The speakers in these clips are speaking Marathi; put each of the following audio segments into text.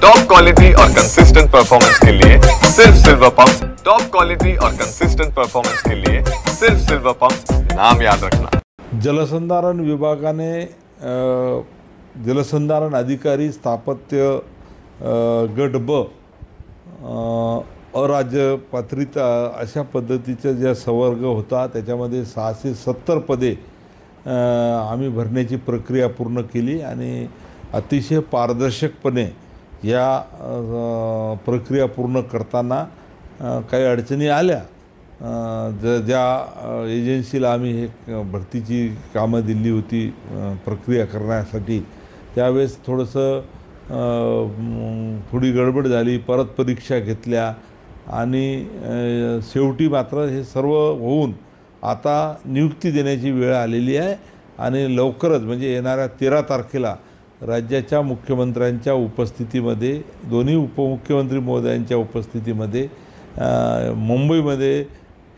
टॉप क्वालिटी और कंसिस्टेंट परफॉर्मेंस के लिए सिर्फ सिल्वर पंप। टॉप क्वालिटी और कंसिस्टेंट परफॉर्मेंस के लिए सिर्फ सिल्वर पंप, नाम याद रखना। जलसंधारण विभागाने जलसंधारण अधिकारी स्थापत्य गट ब अराज्य पात्रता अशा पद्धतीचा ज्या संवर्ग होता त्याच्यामध्ये 670 पदे आम्ही भरण्याची प्रक्रिया पूर्ण केली आणि अतिशय पारदर्शकपणे या प्रक्रिया पूर्ण करताना काही अडचणी आल्या। ज्या एजन्सीला आम्ही हे भरतीची कामं दिली होती प्रक्रिया करण्यासाठी त्यावेळेस थोडी गडबड झाली, परत परीक्षा घेतल्या आणि शेवटी मात्र हे सर्व होऊन आता नियुक्ती देण्याची वेळ आलेली आहे आणि लवकरच म्हणजे येणाऱ्या 13 तारखेला राज्याच्या मुख्यमंत्र्यांच्या उपस्थितीमध्ये दोन्ही उपमुख्यमंत्री महोदयांच्या उपस्थितीमध्ये मुंबईमध्ये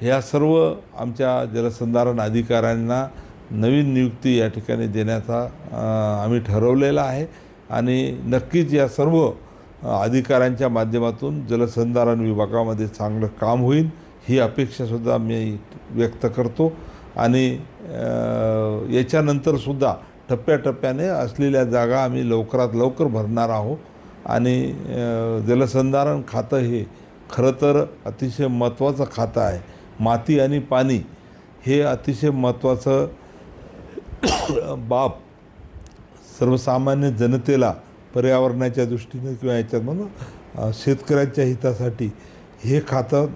ह्या सर्व आमच्या जलसंधारण अधिकाऱ्यांना नवीन नियुक्ती या ठिकाणी देण्याचा आम्ही ठरवलेला आहे आणि नक्कीच या सर्व अधिकाऱ्यांच्या माध्यमातून जलसंधारण विभागामध्ये चांगलं काम होईल ही अपेक्षासुद्धा मी व्यक्त करतो आणि याच्यानंतरसुद्धा टप्प्याटप्प्याने असलेल्या जागा आम्ही लवकरात लवकर भरणार आहोत आणि जलसंधारण खातं हे खरं तर अतिशय महत्त्वाचं खातं आहे। माती आणि पाणी हे अतिशय महत्त्वाचं बाब सर्वसामान्य जनतेला पर्यावरणाच्या दृष्टीने किंवा याच्यात म्हणून शेतकऱ्यांच्या हितासाठी हे खातं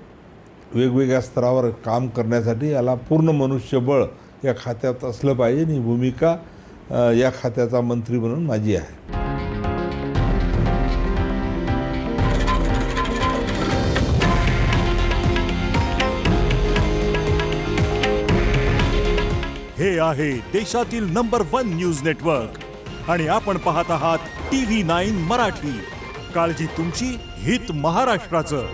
वेगवेगळ्या स्तरावर काम करण्यासाठी याला पूर्ण मनुष्यबळ या खात्यात असलं पाहिजे ही भूमिका या खात्याचा मंत्री म्हणून माझी आहे। हे आहे देशातील नंबर 1 न्यूज नेटवर्क आणि आपण पाहत आहात TV9 मराठी। काळजी तुमची, हित महाराष्ट्राचं।